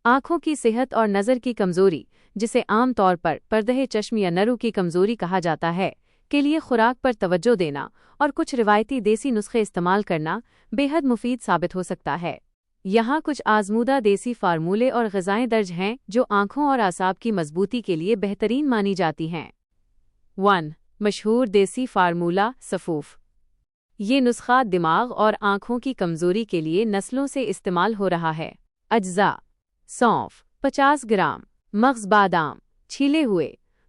आँखों की सेहत और नज़र की कमज़ोरी, जिसे आम तौर पर पर्दे चश्म या नरों की कमज़ोरी कहा जाता है, के लिए खुराक पर तवज्जो देना और कुछ रिवायती देसी नुस्खे इस्तेमाल करना बेहद मुफीद साबित हो सकता है। यहाँ कुछ आजमूदा देसी फार्मूले और ग़िज़ाएँ दर्ज हैं जो आँखों और आसाब की मजबूती के लिए बेहतरीन मानी जाती हैं। 1. मशहूर देसी फार्मूला सफ़ूफ। ये नुस्खा दिमाग और आँखों की कमज़ोरी के लिए नस्लों से इस्तेमाल हो रहा है। अज्जा: सौंफ 50 ग्राम, मग़ज़ बादाम छीले हुए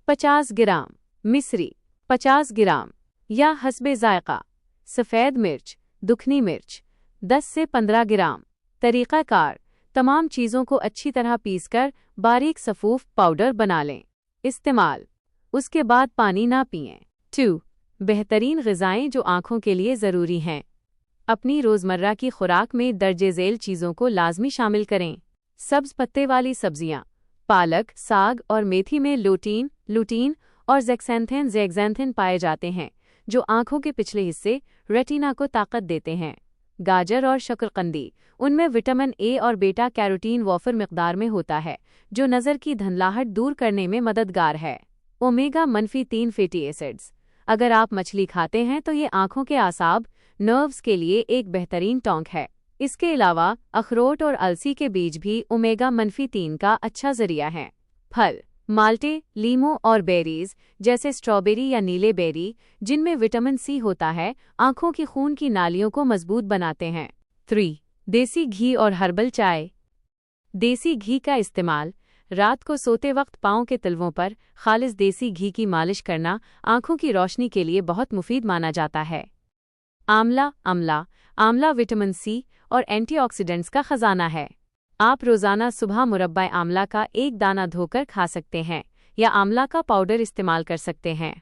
50 ग्राम, मिस्री 50 ग्राम या हस्बे ज़ायक़ा, सफ़ेद मिर्च, दुखनी मिर्च 10 से 15 ग्राम। तरीक़ाकार: तमाम चीज़ों को अच्छी तरह पीसकर बारीक सफ़ूफ पाउडर बना लें। इस्तेमाल: उसके बाद पानी ना पिएं। 2. बेहतरीन ग़िज़ाएँ जो आँखों के लिए ज़रूरी हैं। अपनी रोज़मर्रा की खुराक में दर्जे ज़ेल चीज़ों को लाज़मी शामिल करें। सब्ज़ पत्ते वाली सब्ज़ियाँ, पालक, साग और मेथी में लूटीन और ज़ेक्सैंथिन पाए जाते हैं, जो आँखों के पिछले हिस्से रेटिना को ताकत देते हैं। गाजर और शकरकंदी, उनमें विटामिन ए और बीटा कैरोटीन वाफिर मिक़दार में होता है, जो नज़र की धुंधलाहट दूर करने में मददगार है। ओमेगा-3 फैटी एसिड्स, अगर आप मछली खाते हैं तो ये आँखों के आसाब नर्व्स के लिए एक बेहतरीन टॉन्क है। इसके अलावा अखरोट और अलसी के बीज भी ओमेगा-3 का अच्छा ज़रिया हैं। फल, माल्टे, लीमू और बेरीज जैसे स्ट्रॉबेरी या नीले बेरी, जिनमें विटामिन सी होता है, आँखों की खून की नालियों को मजबूत बनाते हैं। 3. देसी घी और हर्बल चाय। देसी घी का इस्तेमाल: रात को सोते वक्त पाँव के तलवों पर खालिस देसी घी की मालिश करना आँखों की रोशनी के लिए बहुत मुफीद माना जाता है। आंवला विटामिन सी और एंटीऑक्सीडेंट्स का खजाना है। आप रोज़ाना सुबह मुरब्बा आंवला का एक दाना धोकर खा सकते हैं या आंवला का पाउडर इस्तेमाल कर सकते हैं।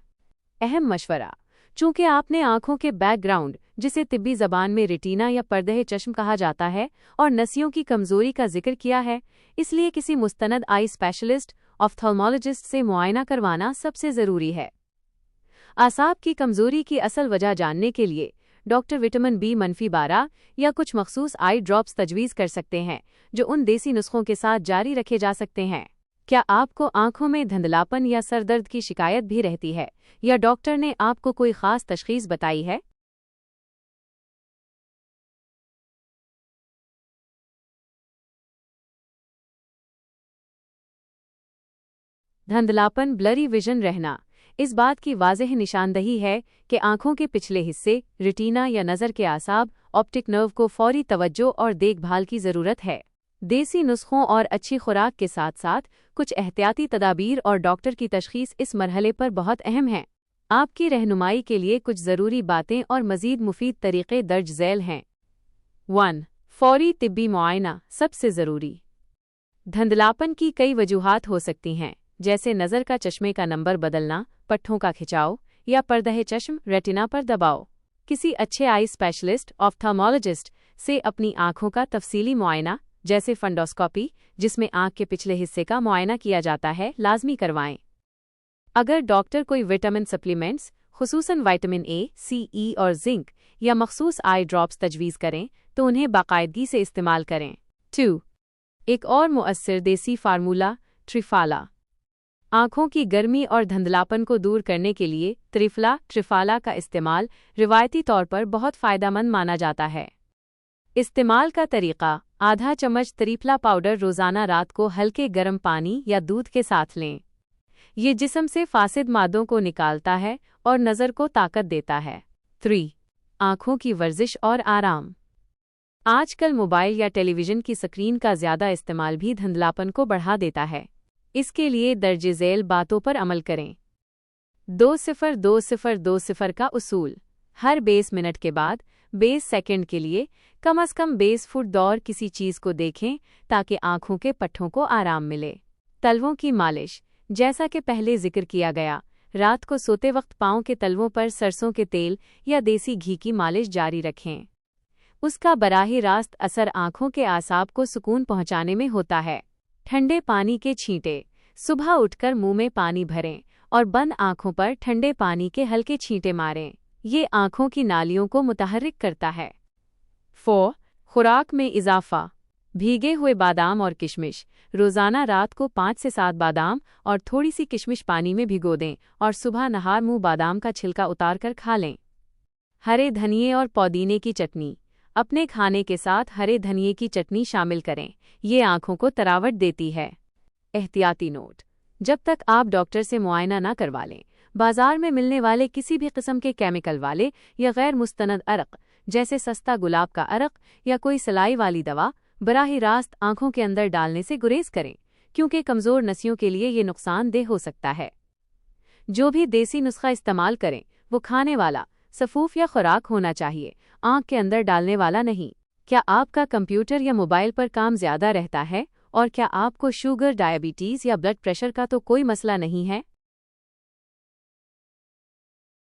अहम मशवरा: चूँकि आपने आँखों के बैकग्राउंड, जिसे तिब्बी ज़बान में रेटिना या पर्दे चश्म कहा जाता है, और नसियों की कमज़ोरी का जिक्र किया है, इसलिए किसी मुस्तनद आई स्पेशलिस्ट ऑफ्थल्मोलॉजिस्ट से मुआयना करवाना सबसे ज़रूरी है। आसाब की कमज़ोरी की असल वजह जानने के लिए डॉक्टर विटामिन B-12 या कुछ मखसूस आई ड्रॉप्स तजवीज़ कर सकते हैं, जो उन देसी नुस्खों के साथ जारी रखे जा सकते हैं। क्या आपको आँखों में धुंधलापन या सरदर्द की शिकायत भी रहती है, या डॉक्टर ने आपको कोई ख़ास तशख़ीस बताई है? धुंधलापन, ब्लरी विजन रहना इस बात की वाज़ेह निशानदही है कि आँखों के पिछले हिस्से, रेटिना या नज़र के आसाब, ऑप्टिक नर्व को फौरी तवज्जो और देखभाल की ज़रूरत है। देसी नुस्खों और अच्छी खुराक के साथ साथ कुछ एहतियाती तदाबीर और डॉक्टर की तशख़ीस इस मरहले पर बहुत अहम है। आपकी रहनुमाई के लिए कुछ ज़रूरी बातें और मज़ीद मुफीद तरीक़े दर्ज ज़ैल हैं। 1. फौरी तिब्बी मुआयना सबसे ज़रूरी। धुंधलापन की कई वजूहात हो सकती हैं, जैसे नज़र का चश्मे का नंबर बदलना, पट्ठों का खिंचाव या पर्दे चश्म रेटिना पर दबाव। किसी अच्छे आई स्पेशलिस्ट ऑफ्थल्मोलॉजिस्ट से अपनी आँखों का तफसीली मुआयना, जैसे फंडोस्कोपी, जिसमें आँख के पिछले हिस्से का मुआयना किया जाता है, लाजमी करवाएं। अगर डॉक्टर कोई विटामिन सप्लीमेंट्स, खुसूसन विटामिन ए, सी, ई और जिंक या मखसूस आई ड्रॉप्स तजवीज़ करें, तो उन्हें बाकायदगी से इस्तेमाल करें। 2. एक और मुअस्सिर देसी फार्मूला ट्रिफाला। आँखों की गर्मी और धुंधलापन को दूर करने के लिए ट्रिफाला का इस्तेमाल रिवायती तौर पर बहुत फ़ायदेमंद माना जाता है। इस्तेमाल का तरीक़ा: आधा चम्मच त्रिफला पाउडर रोज़ाना रात को हल्के गर्म पानी या दूध के साथ लें। ये जिस्म से फासिद मादों को निकालता है और नज़र को ताकत देता है। 3. आँखों की वर्जिश और आराम। आजकल मोबाइल या टेलीविज़न की स्क्रीन का ज़्यादा इस्तेमाल भी धुंधलापन को बढ़ा देता है। इसके लिए दर्जे ज़ैल बातों पर अमल करें। 20-20-20 का उसूल: हर 20 मिनट के बाद 20 सेकंड के लिए कम से कम 20 फुट दौड़ किसी चीज़ को देखें, ताकि आँखों के पट्ठों को आराम मिले। तलवों की मालिश: जैसा कि पहले जिक्र किया गया, रात को सोते वक्त पाँव के तलवों पर सरसों के तेल या देसी घी की मालिश जारी रखें। उसका बराह रास्त असर आँखों के आसाब को सुकून पहुँचाने में होता है। ठंडे पानी के छींटे: सुबह उठकर मुंह में पानी भरें और बंद आँखों पर ठंडे पानी के हल्के छींटे मारें। ये आँखों की नालियों को मुतहर्रिक करता है। 4. खुराक में इजाफा। भीगे हुए बादाम और किशमिश। रोजाना रात को 5 से 7 बादाम और थोड़ी सी किशमिश पानी में भिगो दें और सुबह नहार मुंह बादाम का छिलका उतार कर खा लें। हरे धनिये और पुदीने की चटनी। अपने खाने के साथ हरे धनिये की चटनी शामिल करें, ये आंखों को तरावट देती है। एहतियाती नोट: जब तक आप डॉक्टर से मुआयना न करवा लें, बाजार में मिलने वाले किसी भी किस्म के केमिकल वाले या गैर मुस्तनद अरक, जैसे सस्ता गुलाब का अरक या कोई सलाई वाली दवा, बराह रास्त आंखों के अंदर डालने से गुरेज करें, क्योंकि कमज़ोर नसियों के लिए ये नुकसानदेह हो सकता है। जो भी देसी नुस्खा इस्तेमाल करें वो खाने वाला, सफूफ या खुराक होना चाहिए, आंख के अंदर डालने वाला नहीं। क्या आपका कंप्यूटर या मोबाइल पर काम ज़्यादा रहता है? और क्या आपको शुगर, डायबिटीज़ या ब्लड प्रेशर का तो कोई मसला नहीं है?